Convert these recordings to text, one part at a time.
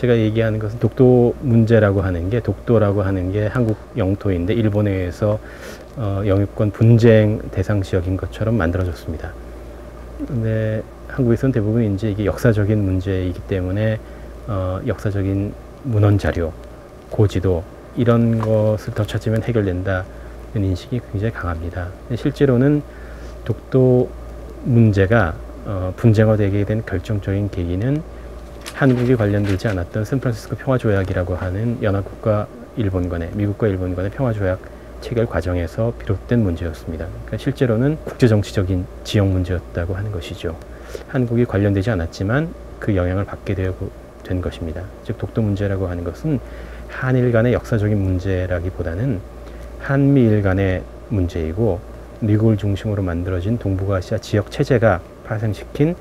제가 얘기하는 것은 독도 문제라고 하는 게, 독도라고 하는 게 한국 영토인데 일본에 의해서 영유권 분쟁 대상 지역인 것처럼 만들어졌습니다. 근데 한국에서는 대부분 이제 이게 역사적인 문제이기 때문에 역사적인 문헌 자료, 고지도 이런 것을 더 찾으면 해결된다는 인식이 굉장히 강합니다. 실제로는 독도 문제가 분쟁화되게 된 결정적인 계기는 한국이 관련되지 않았던 샌프란시스코 평화조약이라고 하는 연합국과 일본 간의, 미국과 일본 간의 평화조약 체결 과정에서 비롯된 문제였습니다. 그러니까 실제로는 국제정치적인 지역 문제였다고 하는 것이죠. 한국이 관련되지 않았지만 그 영향을 받게 된 것입니다. 즉 독도 문제라고 하는 것은 한일 간의 역사적인 문제라기보다는 한미일 간의 문제이고, 미국을 중심으로 만들어진 동북아시아 지역 체제가 파생시킨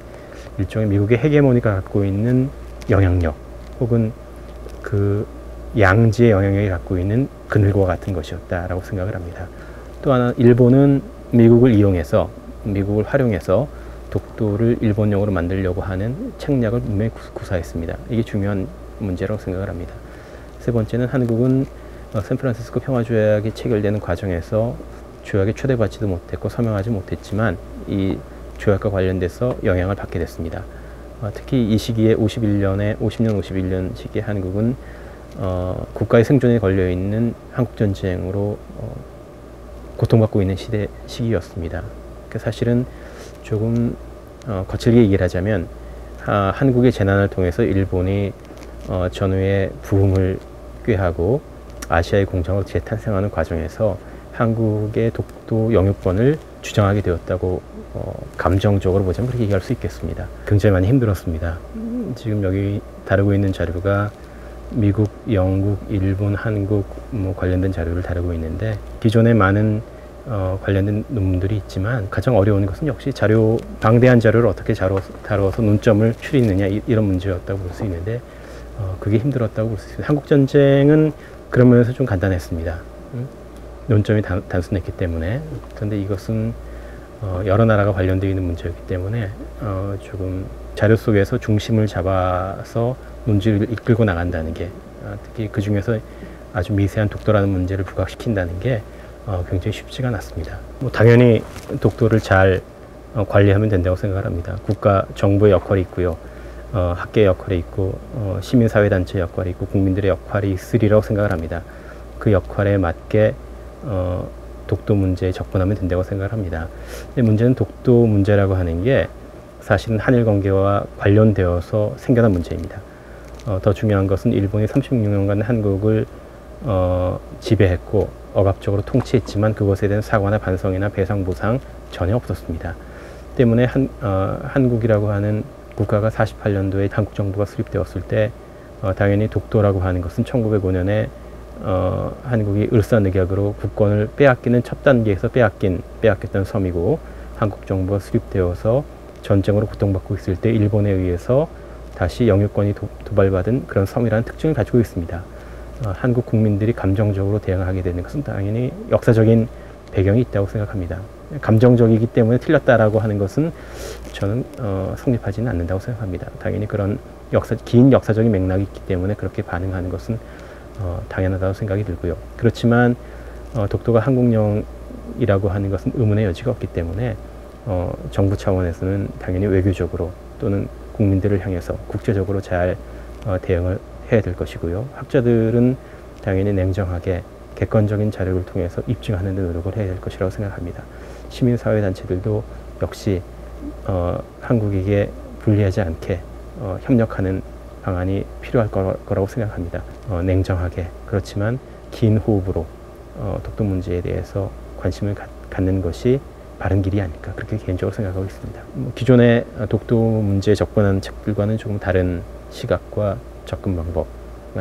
일종의 미국의 헤게모니가 갖고 있는 영향력, 혹은 그 양지의 영향력이 갖고 있는 그늘과 같은 것이었다라고 생각을 합니다. 또 하나, 일본은 미국을 활용해서 독도를 일본용으로 만들려고 하는 책략을 분명히 구사했습니다. 이게 중요한 문제라고 생각을 합니다. 세 번째는, 한국은 샌프란시스코 평화조약이 체결되는 과정에서 조약에 초대받지도 못했고 서명하지 못했지만 이 조약과 관련돼서 영향을 받게 됐습니다. 특히 이 시기에 50년, 51년 시기에 한국은 국가의 생존에 걸려있는 한국전쟁으로 고통받고 있는 시기였습니다. 사실은 조금 거칠게 얘기를 하자면 한국의 재난을 통해서 일본이 전후에 부흥을 꾀하고 아시아의 공장으로 재탄생하는 과정에서 한국의 독도 영유권을 주장하게 되었다고 감정적으로 보자면 그렇게 얘기할 수 있겠습니다. 굉장히 많이 힘들었습니다. 지금 여기 다루고 있는 자료가 미국, 영국, 일본, 한국 관련된 자료를 다루고 있는데, 기존에 많은 관련된 논문들이 있지만 가장 어려운 것은 역시 방대한 자료를 어떻게 다루어서 논점을 추리느냐, 이런 문제였다고 볼 수 있는데, 그게 힘들었다고 볼 수 있습니다. 한국전쟁은 그런 면에서 좀 간단했습니다. 논점이 단순했기 때문에. 그런데 이것은 여러 나라가 관련되어 있는 문제였기 때문에 조금 자료 속에서 중심을 잡아서 논지를 이끌고 나간다는 게, 특히 그 중에서 아주 미세한 독도라는 문제를 부각시킨다는 게 굉장히 쉽지가 않았습니다. 당연히 독도를 잘 관리하면 된다고 생각을 합니다. 국가, 정부의 역할이 있고요. 학계의 역할이 있고, 시민사회단체의 역할이 있고, 국민들의 역할이 있으리라고 생각을 합니다. 그 역할에 맞게 독도 문제에 접근하면 된다고 생각을 합니다. 근데 문제는 독도 문제라고 하는 게 사실은 한일 관계와 관련되어서 생겨난 문제입니다. 더 중요한 것은 일본이 36년간 한국을 지배했고 억압적으로 통치했지만 그것에 대한 사과나 반성이나 배상 보상 전혀 없었습니다. 때문에 한국이라고 하는 국가가 48년도에 한국 정부가 수립되었을 때 당연히 독도라고 하는 것은 1905년에 한국이 을사늑약으로 국권을 빼앗기는 첫 단계에서 빼앗겼던 섬이고, 한국 정부가 수립되어서 전쟁으로 고통받고 있을 때 일본에 의해서 다시 영유권이 도발받은 그런 섬이라는 특징을 가지고 있습니다. 한국 국민들이 감정적으로 대응하게 되는 것은 당연히 역사적인 배경이 있다고 생각합니다. 감정적이기 때문에 틀렸다라고 하는 것은 저는 성립하지는 않는다고 생각합니다. 당연히 그런 긴 역사적인 맥락이 있기 때문에 그렇게 반응하는 것은 당연하다고 생각이 들고요. 그렇지만 독도가 한국령이라고 하는 것은 의문의 여지가 없기 때문에 정부 차원에서는 당연히 외교적으로 또는 국민들을 향해서 국제적으로 잘 대응을 해야 될 것이고요. 학자들은 당연히 냉정하게 객관적인 자료를 통해서 입증하는 데 노력을 해야 될 것이라고 생각합니다. 시민사회단체들도 역시 한국에게 불리하지 않게 협력하는 방안이 필요할 거라고 생각합니다. 냉정하게, 그렇지만 긴 호흡으로 독도 문제에 대해서 관심을 갖는 것이 바른 길이 아닐까, 그렇게 개인적으로 생각하고 있습니다. 기존의 독도 문제에 접근하는 책들과는 조금 다른 시각과 접근 방법,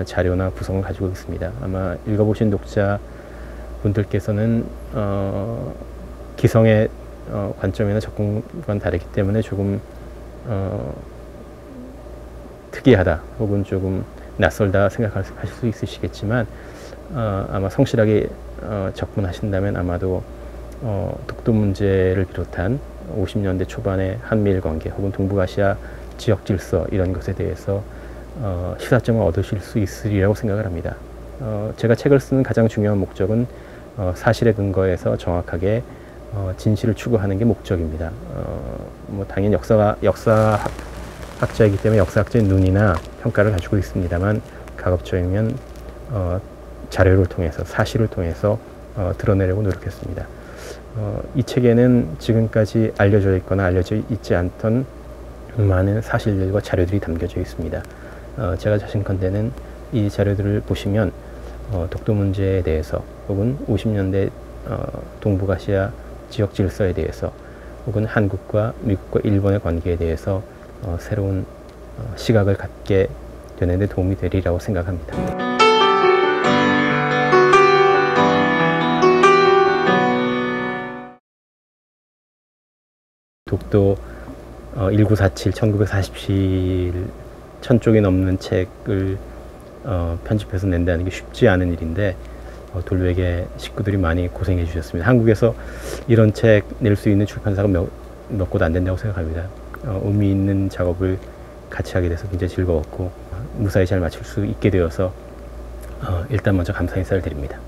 자료나 구성을 가지고 있습니다. 아마 읽어보신 독자분들께서는 기성의 관점이나 접근과는 다르기 때문에 조금 특이하다 혹은 조금 낯설다 생각하실 수 있으시겠지만 아마 성실하게 접근하신다면 아마도 독도 문제를 비롯한 50년대 초반의 한미일 관계 혹은 동북아시아 지역 질서 이런 것에 대해서 시사점을 얻으실 수 있으리라고 생각을 합니다. 제가 책을 쓰는 가장 중요한 목적은 사실에 근거해서 정확하게 진실을 추구하는 게 목적입니다. 뭐 당연히 역사학자이기 때문에 역사학적인 눈이나 평가를 가지고 있습니다만 가급적이면 자료를 통해서 사실을 통해서 드러내려고 노력했습니다. 이 책에는 지금까지 알려져 있거나 알려져 있지 않던 많은 사실들과 자료들이 담겨져 있습니다. 제가 자신컨대는 이 자료들을 보시면 독도 문제에 대해서 혹은 50년대 동북아시아 지역 질서에 대해서 혹은 한국과 미국과 일본의 관계에 대해서 새로운 시각을 갖게 되는 데 도움이 되리라고 생각합니다. 독도 1947, 1947 1000쪽이 넘는 책을 편집해서 낸다는 게 쉽지 않은 일인데 돌베개 식구들이 많이 고생해 주셨습니다. 한국에서 이런 책 낼 수 있는 출판사가 몇 곳 안 된다고 생각합니다. 의미 있는 작업을 같이 하게 돼서 굉장히 즐거웠고 무사히 잘 마칠 수 있게 되어서 일단 먼저 감사 인사를 드립니다.